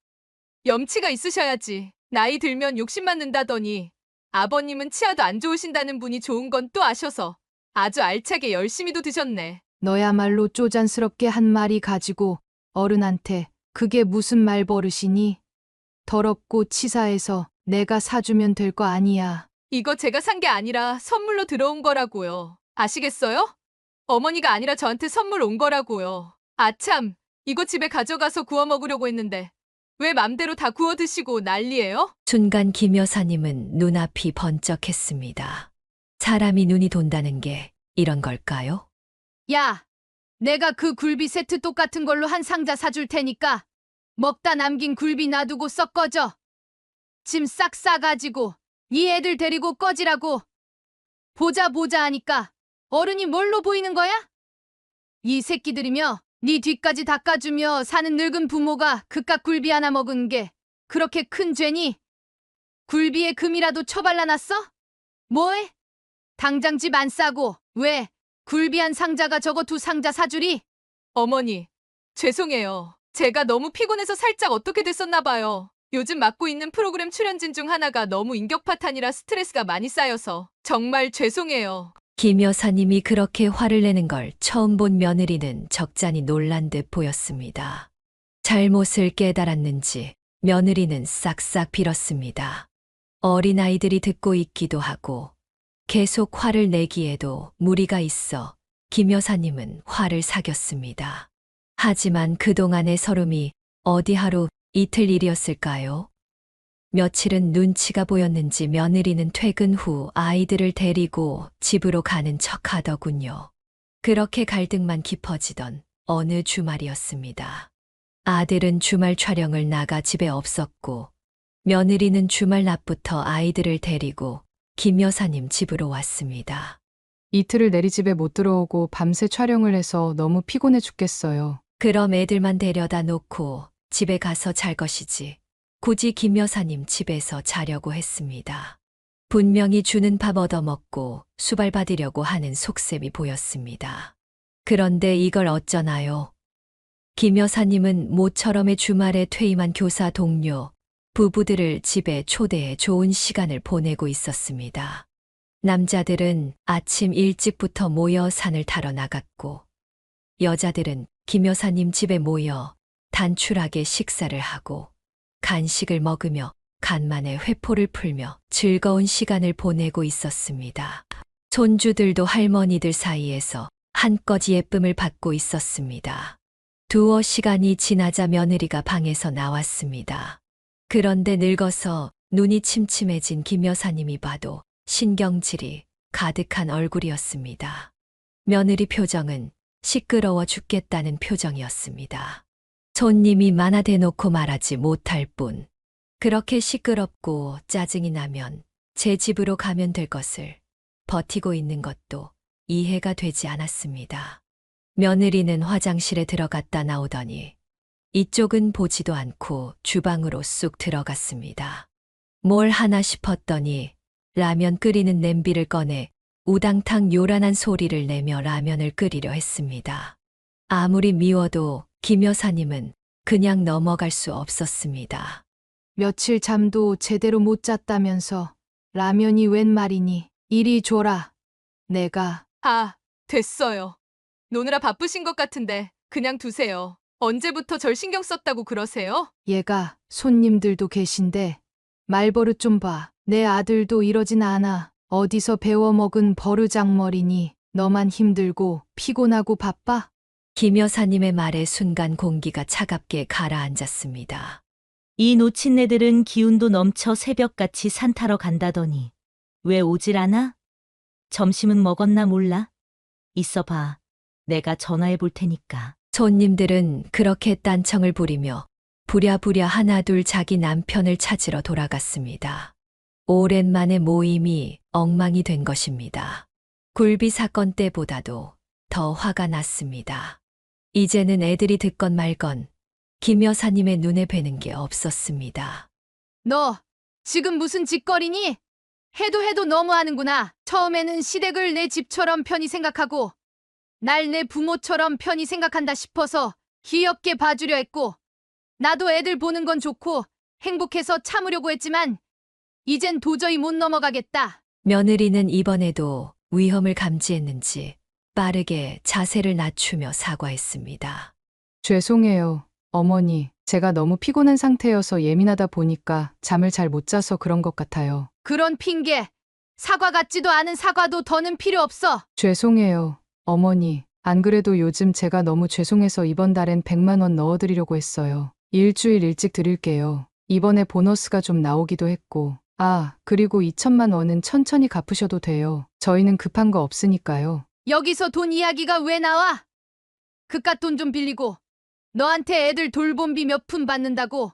염치가 있으셔야지. 나이 들면 욕심만 는다더니 아버님은 치아도 안 좋으신다는 분이 좋은 건 또 아셔서 아주 알차게 열심히도 드셨네. 너야말로 쪼잔스럽게 한 마리 가지고 어른한테 그게 무슨 말버릇이니? 더럽고 치사해서 내가 사주면 될 거 아니야. 이거 제가 산 게 아니라 선물로 들어온 거라고요. 아시겠어요? 어머니가 아니라 저한테 선물 온 거라고요. 아참, 이거 집에 가져가서 구워 먹으려고 했는데 왜 맘대로 다 구워 드시고 난리예요? 순간 김 여사님은 눈앞이 번쩍했습니다. 사람이 눈이 돈다는 게 이런 걸까요? 야, 내가 그 굴비 세트 똑같은 걸로 한 상자 사줄 테니까 먹다 남긴 굴비 놔두고 썩 꺼져. 짐 싹 싸가지고 이 애들 데리고 꺼지라고. 보자 하니까 어른이 뭘로 보이는 거야? 이 새끼들이며 네 뒤까지 닦아주며 사는 늙은 부모가 그깟 굴비 하나 먹은 게 그렇게 큰 죄니? 굴비에 금이라도 처발라놨어? 뭐해? 당장 집 안 싸고 왜 굴비 한 상자가 저거 2상자 사주리? 어머니, 죄송해요. 제가 너무 피곤해서 살짝 어떻게 됐었나 봐요. 요즘 맡고 있는 프로그램 출연진 중 하나가 너무 인격파탄이라 스트레스가 많이 쌓여서 정말 죄송해요. 김 여사님이 그렇게 화를 내는 걸 처음 본 며느리는 적잖이 놀란 듯 보였습니다. 잘못을 깨달았는지 며느리는 싹싹 빌었습니다. 어린아이들이 듣고 있기도 하고 계속 화를 내기에도 무리가 있어 김 여사님은 화를 사겼습니다. 하지만 그동안의 서름이 어디 하루 이틀 일이었을까요? 며칠은 눈치가 보였는지 며느리는 퇴근 후 아이들을 데리고 집으로 가는 척 하더군요. 그렇게 갈등만 깊어지던 어느 주말이었습니다. 아들은 주말 촬영을 나가 집에 없었고 며느리는 주말 낮부터 아이들을 데리고 김 여사님 집으로 왔습니다. 이틀을 내리 집에 못 들어오고 밤새 촬영을 해서 너무 피곤해 죽겠어요. 그럼 애들만 데려다 놓고 집에 가서 잘 것이지. 굳이 김 여사님 집에서 자려고 했습니다. 분명히 주는 밥 얻어먹고 수발 받으려고 하는 속셈이 보였습니다. 그런데 이걸 어쩌나요? 김 여사님은 모처럼의 주말에 퇴임한 교사 동료, 부부들을 집에 초대해 좋은 시간을 보내고 있었습니다. 남자들은 아침 일찍부터 모여 산을 타러 나갔고, 여자들은 김 여사님 집에 모여 단출하게 식사를 하고, 간식을 먹으며 간만에 회포를 풀며 즐거운 시간을 보내고 있었습니다. 손주들도 할머니들 사이에서 한껏 예쁨을 받고 있었습니다. 두어 시간이 지나자 며느리가 방에서 나왔습니다. 그런데 늙어서 눈이 침침해진 김 여사님이 봐도 신경질이 가득한 얼굴이었습니다. 며느리 표정은 시끄러워 죽겠다는 표정이었습니다. 손님이 많아 대놓고 말하지 못할 뿐 그렇게 시끄럽고 짜증이 나면 제 집으로 가면 될 것을 버티고 있는 것도 이해가 되지 않았습니다. 며느리는 화장실에 들어갔다 나오더니 이쪽은 보지도 않고 주방으로 쑥 들어갔습니다. 뭘 하나 싶었더니 라면 끓이는 냄비를 꺼내 우당탕 요란한 소리를 내며 라면을 끓이려 했습니다. 아무리 미워도 김 여사님은 그냥 넘어갈 수 없었습니다. 며칠 잠도 제대로 못 잤다면서 라면이 웬 말이니? 이리 줘라. 내가. 됐어요. 노느라 바쁘신 것 같은데 그냥 두세요. 언제부터 절 신경 썼다고 그러세요? 얘가 손님들도 계신데 말버릇 좀 봐. 내 아들도 이러진 않아. 어디서 배워먹은 버르장머리니 너만 힘들고 피곤하고 바빠? 김 여사님의 말에 순간 공기가 차갑게 가라앉았습니다. 이 놓친 애들은 기운도 넘쳐 새벽같이 산 타러 간다더니 왜 오질 않아? 점심은 먹었나 몰라? 있어 봐. 내가 전화해 볼 테니까. 손님들은 그렇게 딴청을 부리며 부랴부랴 하나둘 자기 남편을 찾으러 돌아갔습니다. 오랜만에 모임이 엉망이 된 것입니다. 굴비 사건 때보다도 더 화가 났습니다. 이제는 애들이 듣건 말건 김 여사님의 눈에 뵈는 게 없었습니다. 너 지금 무슨 짓거리니? 해도 너무하는구나. 처음에는 시댁을 내 집처럼 편히 생각하고 날 내 부모처럼 편히 생각한다 싶어서 귀엽게 봐주려 했고 나도 애들 보는 건 좋고 행복해서 참으려고 했지만 이젠 도저히 못 넘어가겠다. 며느리는 이번에도 위험을 감지했는지 빠르게 자세를 낮추며 사과했습니다. 죄송해요, 어머니. 제가 너무 피곤한 상태여서 예민하다 보니까 잠을 잘 못 자서 그런 것 같아요. 그런 핑계. 사과 같지도 않은 사과도 더는 필요 없어. 죄송해요, 어머니. 안 그래도 요즘 제가 너무 죄송해서 이번 달엔 100만 원 넣어드리려고 했어요. 일주일 일찍 드릴게요. 이번에 보너스가 좀 나오기도 했고. 그리고 2천만 원은 천천히 갚으셔도 돼요. 저희는 급한 거 없으니까요. 여기서 돈 이야기가 왜 나와? 그깟 돈 좀 빌리고 너한테 애들 돌봄비 몇 푼 받는다고.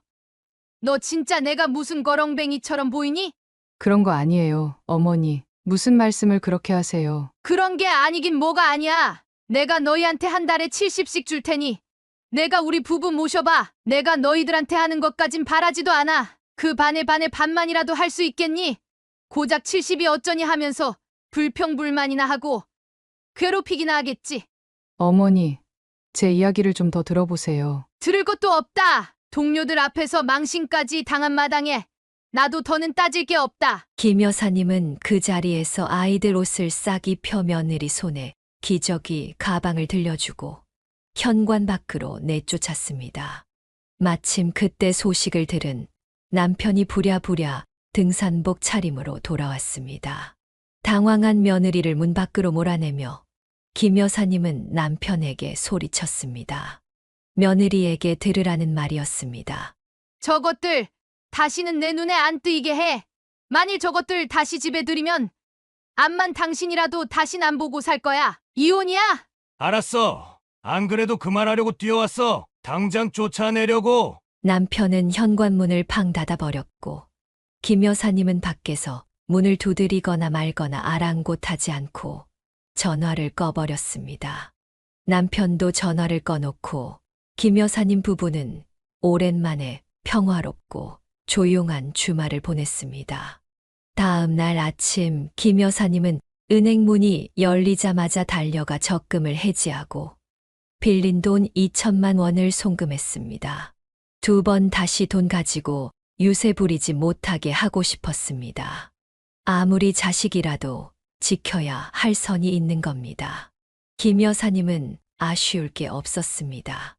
너 진짜 내가 무슨 거렁뱅이처럼 보이니? 그런 거 아니에요, 어머니. 무슨 말씀을 그렇게 하세요. 그런 게 아니긴 뭐가 아니야. 내가 너희한테 한 달에 70씩 줄 테니 내가 우리 부부 모셔봐. 내가 너희들한테 하는 것까진 바라지도 않아. 그 반에 반만이라도 할 수 있겠니? 고작 70이 어쩌니 하면서 불평불만이나 하고 괴롭히기나 하겠지. 어머니, 제 이야기를 좀 더 들어보세요. 들을 것도 없다. 동료들 앞에서 망신까지 당한 마당에 나도 더는 따질 게 없다. 김 여사님은 그 자리에서 아이들 옷을 싹 입혀 며느리 손에 기저귀 가방을 들려주고 현관 밖으로 내쫓았습니다. 마침 그때 소식을 들은 남편이 부랴부랴 등산복 차림으로 돌아왔습니다. 당황한 며느리를 문 밖으로 몰아내며 김 여사님은 남편에게 소리쳤습니다. 며느리에게 들으라는 말이었습니다. 저것들 다시는 내 눈에 안 뜨이게 해. 만일 저것들 다시 집에 들이면 암만 당신이라도 다신 안 보고 살 거야. 이혼이야. 알았어. 안 그래도 그만하려고 뛰어왔어. 당장 쫓아내려고. 남편은 현관문을 팡 닫아버렸고 김 여사님은 밖에서 문을 두드리거나 말거나 아랑곳하지 않고 전화를 꺼버렸습니다. 남편도 전화를 꺼놓고 김 여사님 부부는 오랜만에 평화롭고 조용한 주말을 보냈습니다. 다음 날 아침 김 여사님은 은행 문이 열리자마자 달려가 적금을 해지하고 빌린 돈 2천만 원을 송금했습니다. 2번 다시 돈 가지고 유세 부리지 못하게 하고 싶었습니다. 아무리 자식이라도 지켜야 할 선이 있는 겁니다. 김 여사님은 아쉬울 게 없었습니다.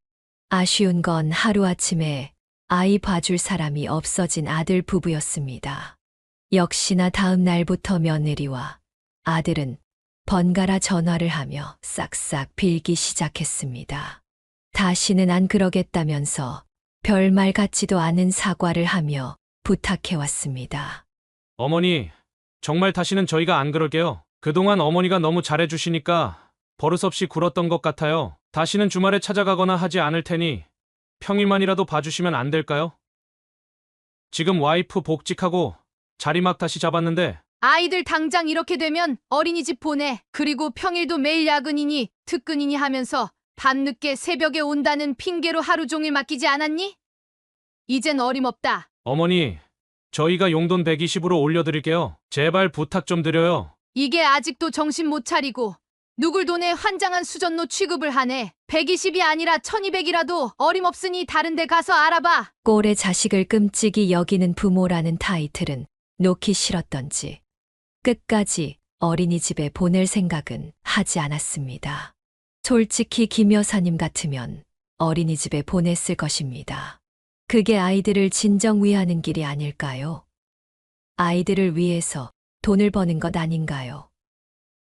아쉬운 건 하루아침에 아이 봐줄 사람이 없어진 아들 부부였습니다. 역시나 다음 날부터 며느리와 아들은 번갈아 전화를 하며 싹싹 빌기 시작했습니다. 다시는 안 그러겠다면서 별말 같지도 않은 사과를 하며 부탁해왔습니다. 어머니, 정말 다시는 저희가 안 그럴게요. 그동안 어머니가 너무 잘해주시니까 버릇없이 굴었던 것 같아요. 다시는 주말에 찾아가거나 하지 않을 테니 평일만이라도 봐주시면 안 될까요? 지금 와이프 복직하고 자리막 다시 잡았는데 아이들 당장 이렇게 되면 어린이집 보내. 그리고 평일도 매일 야근이니 특근이니 하면서 밤늦게 새벽에 온다는 핑계로 하루 종일 맡기지 않았니? 이젠 어림없다. 어머니, 저희가 용돈 120으로 올려드릴게요. 제발 부탁 좀 드려요. 이게 아직도 정신 못 차리고 누굴 돈에 환장한 수전노 취급을 하네. 120이 아니라 1200이라도 어림없으니 다른 데 가서 알아봐. 꼴의 자식을 끔찍이 여기는 부모라는 타이틀은 놓기 싫었던지 끝까지 어린이집에 보낼 생각은 하지 않았습니다. 솔직히 김 여사님 같으면 어린이집에 보냈을 것입니다. 그게 아이들을 진정 위하는 길이 아닐까요? 아이들을 위해서 돈을 버는 것 아닌가요?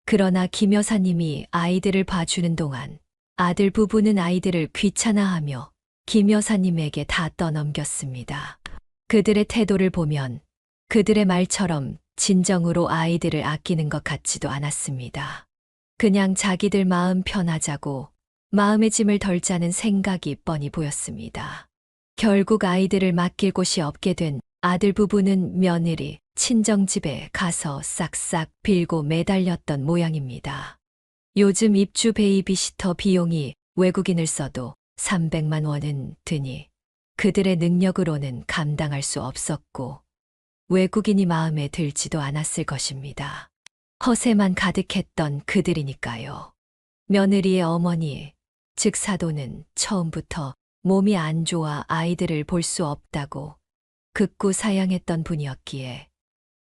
그러나 김 여사님이 아이들을 봐주는 동안 아들 부부는 아이들을 귀찮아하며 김 여사님에게 다 떠넘겼습니다. 그들의 태도를 보면 그들의 말처럼 진정으로 아이들을 아끼는 것 같지도 않았습니다. 그냥 자기들 마음 편하자고 마음의 짐을 덜 짜는 생각이 뻔히 보였습니다. 결국 아이들을 맡길 곳이 없게 된 아들 부부는 며느리, 친정집에 가서 싹싹 빌고 매달렸던 모양입니다. 요즘 입주 베이비시터 비용이 외국인을 써도 300만 원은 드니 그들의 능력으로는 감당할 수 없었고 외국인이 마음에 들지도 않았을 것입니다. 허세만 가득했던 그들이니까요. 며느리의 어머니, 즉 사돈은 처음부터 몸이 안 좋아 아이들을 볼 수 없다고 극구 사양했던 분이었기에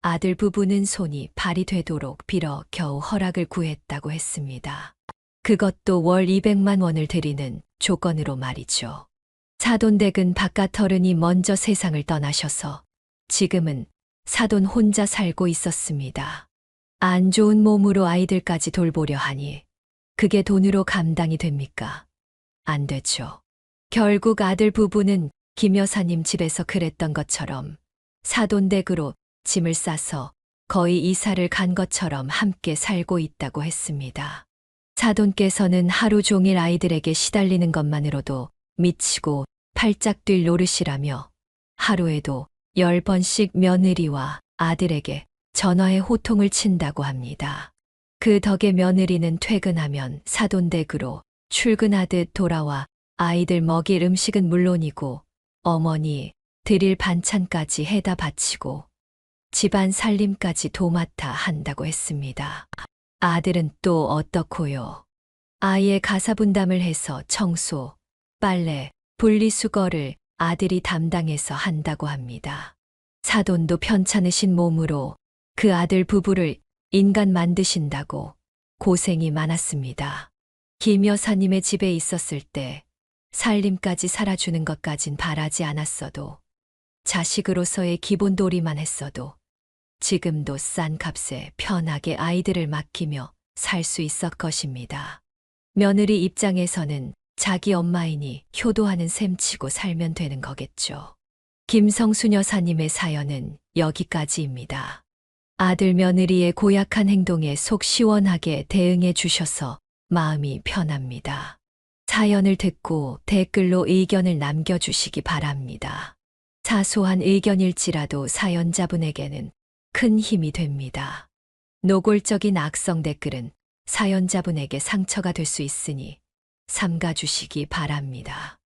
아들 부부는 손이 발이 되도록 빌어 겨우 허락을 구했다고 했습니다. 그것도 월 200만 원을 드리는 조건으로 말이죠. 사돈댁은 바깥 어른이 먼저 세상을 떠나셔서 지금은 사돈 혼자 살고 있었습니다. 안 좋은 몸으로 아이들까지 돌보려 하니 그게 돈으로 감당이 됩니까? 안 되죠. 결국 아들 부부는 김 여사님 집에서 그랬던 것처럼 사돈댁으로 짐을 싸서 거의 이사를 간 것처럼 함께 살고 있다고 했습니다. 사돈께서는 하루 종일 아이들에게 시달리는 것만으로도 미치고 팔짝 뛸 노릇이라며 하루에도 10번씩 며느리와 아들에게 전화에 호통을 친다고 합니다. 그 덕에 며느리는 퇴근하면 사돈댁으로 출근하듯 돌아와 아이들 먹일 음식은 물론이고 어머니 드릴 반찬까지 해다 바치고 집안 살림까지 도맡아 한다고 했습니다. 아들은 또 어떻고요? 아이의 가사분담을 해서 청소, 빨래, 분리수거를 아들이 담당해서 한다고 합니다. 사돈도 편찮으신 몸으로 그 아들 부부를 인간 만드신다고 고생이 많았습니다. 김 여사님의 집에 있었을 때 살림까지 살아주는 것까진 바라지 않았어도 자식으로서의 기본 도리만 했어도 지금도 싼 값에 편하게 아이들을 맡기며 살 수 있을 것입니다. 며느리 입장에서는 자기 엄마이니 효도하는 셈치고 살면 되는 거겠죠. 김성순 여사님의 사연은 여기까지입니다. 아들 며느리의 고약한 행동에 속 시원하게 대응해 주셔서 마음이 편합니다. 사연을 듣고 댓글로 의견을 남겨주시기 바랍니다. 사소한 의견일지라도 사연자분에게는 큰 힘이 됩니다. 노골적인 악성 댓글은 사연자분에게 상처가 될 수 있으니 삼가주시기 바랍니다.